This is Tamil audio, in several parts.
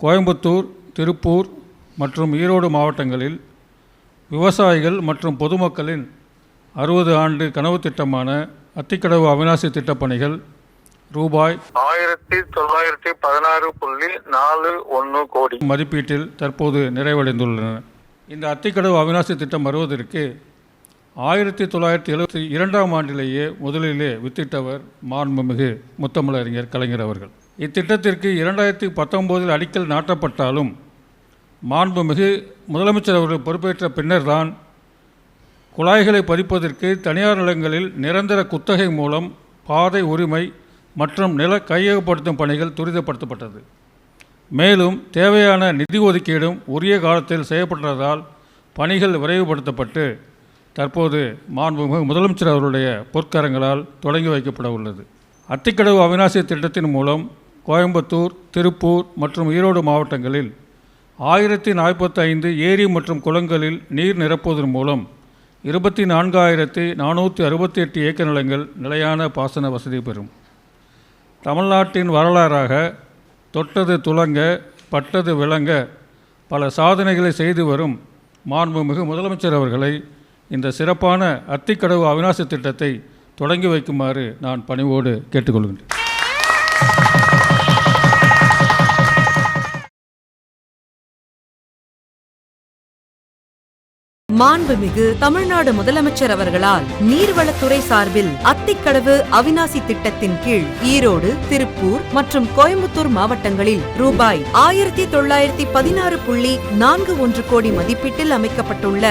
கோயம்புத்தூர், திருப்பூர் மற்றும் ஈரோடு மாவட்டங்களில் விவசாயிகள் மற்றும் பொதுமக்களின் 60 ஆண்டு கனவு திட்டமான அத்திக்கடவு அவிநாசி திட்டப்பணிகள் ரூபாய் 1916.41 கோடி மதிப்பீட்டில் தற்போது நிறைவடைந்துள்ளன. இந்த அத்திக்கடவு அவிநாசி திட்டம் வருவதற்கு 1972ஆம் ஆண்டிலேயே முதலிலே வித்திட்டவர் மாண்புமிகு முத்தமிழறிஞர் கலைஞர் அவர்கள். இத்திட்டத்திற்கு 2019 அடிக்கல் நாட்டப்பட்டாலும் மாண்புமிகு முதலமைச்சர் அவர்கள் பொறுப்பேற்ற பின்னர்தான் குழாய்களை பதிப்பதற்கு தனியார் நிலங்களில் நிரந்தர குத்தகை மூலம் பாதை உரிமை மற்றும் நில கையகப்படுத்தும் பணிகள் துரிதப்படுத்தப்பட்டது. மேலும் தேவையான நிதி ஒதுக்கீடும் உரிய காலத்தில் செய்யப்பட்டதால் பணிகள் விரைவுபடுத்தப்பட்டு தற்போது மாண்புமிகு முதலமைச்சர் அவருடைய பொற்கரங்களால் தொடங்கி வைக்கப்பட உள்ளது. அத்திக்கடவு அவிநாசி திட்டத்தின் மூலம் கோயம்புத்தூர், திருப்பூர் மற்றும் ஈரோடு மாவட்டங்களில் 1045 ஏரி மற்றும் குளங்களில் நீர் நிரப்புவதன் மூலம் 24,468 ஏக்கர் நிலங்கள் நிலையான பாசன வசதி பெறும். தமிழ்நாட்டின் வரலாறாக தொட்டது துலங்க பட்டது விளங்க பல சாதனைகளை செய்து வரும் மாண்புமிகு முதலமைச்சர் அவர்களை இந்த சிறப்பான அத்திக்கடவு அவிநாசி திட்டத்தை தொடங்கி வைக்குமாறு நான் பணிவோடு கேட்டுக்கொள்கின்றேன். மாண்புமிகு தமிழ்நாடு முதலமைச்சர் அவர்களால் நீர்வளத்துறை சார்பில் அத்திக்கடவு அவிநாசி திட்டத்தின் கீழ் ஈரோடு, திருப்பூர் மற்றும் கோயம்புத்தூர் மாவட்டங்களில் ரூபாய் 1916.41 கோடி மதிப்பீட்டில் அமைக்கப்பட்டுள்ள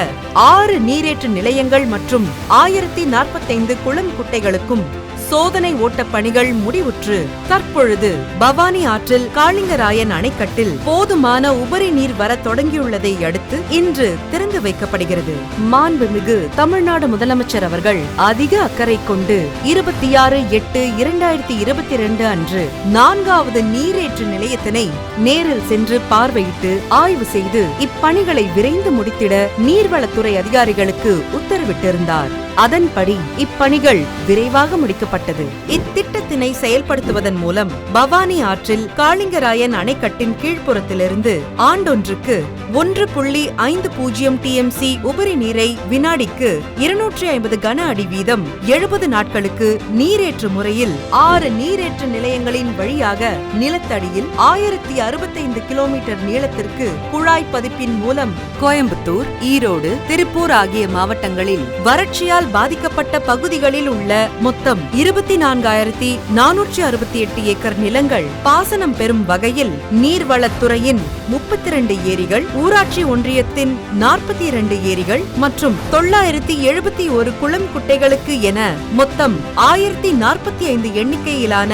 6 நீரேற்று நிலையங்கள் மற்றும் 1045 குளம் குட்டைகளுக்கும் சோதனை ஓட்டப் பணிகள் முடிவுற்று தற்பொழுது பவானி ஆற்றில் காளிங்கராயன் அணைக்கட்டில் போதுமான உபரி நீர் வர தொடங்கியுள்ளதை அடுத்து இன்று திறந்து வைக்கப்படுகிறது. மாண்புமிகு தமிழ்நாடு முதலமைச்சர் அவர்கள் அதிக அக்கறை கொண்டு 26/8/2022 அன்று 4வது நீரேற்று நிலையத்தினை நேரில் சென்று பார்வையிட்டு ஆய்வு செய்து இப்பணிகளை விரைந்து முடித்திட நீர்வளத்துறை அதிகாரிகளுக்கு உத்தரவிட்டிருந்தார். அதன்படி இப்பணிகள் விரைவாக முடிக்கப்பட்டது. இத்திட்டத்தினை செயல்படுத்துவதன் மூலம் பவானி ஆற்றில் காளிங்கராயன் அணைக்கட்டின் கீழ்ப்புறத்திலிருந்து ஆண்டொன்றுக்கு 1.50 TMC உபரி நீரை வினாடிக்கு 250 கன அடி வீதம் 70 நாட்களுக்கு நீரேற்று முறையில் 6 நீரேற்று நிலையங்களின் வழியாக நிலத்தடியில் 1065 கிலோமீட்டர் நீளத்திற்கு குழாய் பதிப்பின் மூலம் கோயம்புத்தூர், ஈரோடு, திருப்பூர் ஆகிய மாவட்டங்களில் வறட்சியால் பாதிக்கப்பட்ட பகுதிகளில் உள்ள மொத்தம் 24,468 ஏக்கர் நிலங்கள் பாசனம் பெறும் வகையில் நீர்வளத்துறையின் 32 ஏரிகள், ஊராட்சி ஒன்றியத்தின் 42 ஏரிகள் மற்றும் 971 குளம் குட்டைகளுக்கு என மொத்தம் 1045 எண்ணிக்கையிலான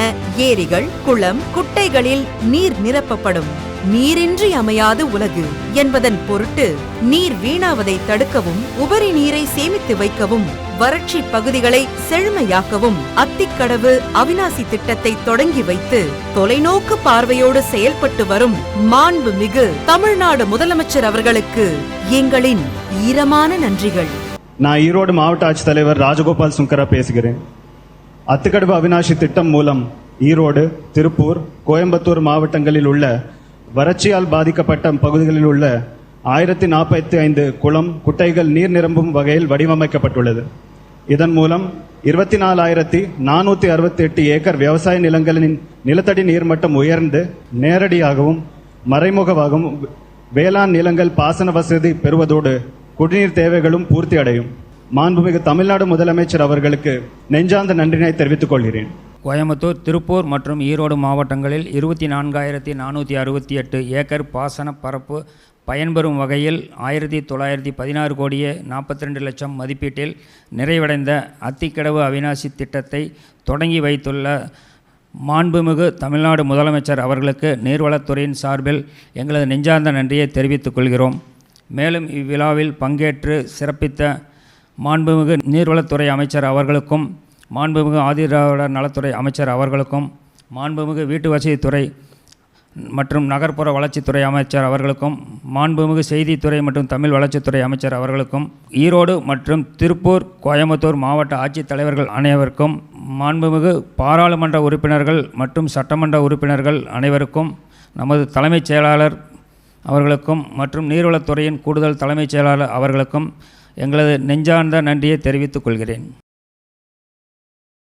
ஏரிகள், குளம், குட்டைகளில் நீர் நிரப்பப்படும். நீரின்றி அமையாது உலகு என்பதன் பொருட்டு நீர் வீணாவதை தடுக்கவும், உபரி நீரை சேமித்து வைக்கவும், வறட்சி பகுதிகளை செழுமையாக்கவும் அத்திக்கடவு அவிநாசி திட்டத்தை தொடங்கி வைத்து தொலைநோக்கு பார்வையோடு செயல்பட்டு வரும் மாண்புமிகு தமிழ்நாடு முதலமைச்சர் அவர்களுக்கு எங்களின் ஈரமான நன்றிகள். நான் ஈரோடு மாவட்ட ஆட்சித்தலைவர் ராஜகோபால் சுங்கரா பேசுகிறேன். அத்திக்கடவு அவிநாசி திட்டம் மூலம் ஈரோடு, திருப்பூர், கோயம்புத்தூர் மாவட்டங்களில் உள்ள வறட்சியால் பாதிக்கப்பட்ட பகுதிகளில் உள்ள 1045 குளம், குட்டைகள் நீர் நிரம்பும் வகையில் வடிவமைக்கப்பட்டுள்ளது. இதன் மூலம் 24,468 ஏக்கர் விவசாய நிலங்களின் நிலத்தடி நீர்மட்டம் உயர்ந்து நேரடியாகவும் மறைமுகமாகவும் வேளாண் நிலங்கள் பாசன வசதி பெறுவதோடு குடிநீர் தேவைகளும் பூர்த்தி அடையும். மாண்புமிகு தமிழ்நாடு முதலமைச்சர் அவர்களுக்கு நெஞ்சார்ந்த நன்றினை தெரிவித்துக் கொள்கிறேன். கோயம்புத்தூர், திருப்பூர் மற்றும் ஈரோடு மாவட்டங்களில் 24,468 ஏக்கர் பாசன பரப்பு பயன்பெறும் வகையில் 1916 கோடியே 42 லட்சம் மதிப்பீட்டில் நிறைவடைந்த அத்திக்கடவு அவிநாசி திட்டத்தை தொடங்கி வைத்துள்ள மாண்புமிகு தமிழ்நாடு முதலமைச்சர் அவர்களுக்கு நீர்வளத்துறையின் சார்பில் எங்களது நெஞ்சார்ந்த நன்றியை தெரிவித்துக் கொள்கிறோம். மேலும் இவ்விழாவில் பங்கேற்று சிறப்பித்த மாண்புமிகு நீர்வளத்துறை அமைச்சர் அவர்களுக்கும், மாண்புமிகு ஆதிதிராவிடர் நலத்துறை அமைச்சர் அவர்களுக்கும், மாண்புமிகு வீட்டு வசதித்துறை மற்றும் நகர்ப்புற வளர்ச்சித்துறை அமைச்சர் அவர்களுக்கும், மாண்புமிகு செய்தித்துறை மற்றும் தமிழ் வளர்ச்சித்துறை அமைச்சர் அவர்களுக்கும், ஈரோடு மற்றும் திருப்பூர், கோயம்புத்தூர் மாவட்ட ஆட்சித்தலைவர்கள் அனைவருக்கும், மாண்புமிகு பாராளுமன்ற உறுப்பினர்கள் மற்றும் சட்டமன்ற உறுப்பினர்கள் அனைவருக்கும், நமது தலைமைச் செயலாளர் அவர்களுக்கும் மற்றும் நீர்வளத்துறையின் கூடுதல் தலைமைச் செயலாளர் அவர்களுக்கும் எங்களது நெஞ்சார்ந்த நன்றியை தெரிவித்துக் கொள்கிறேன்.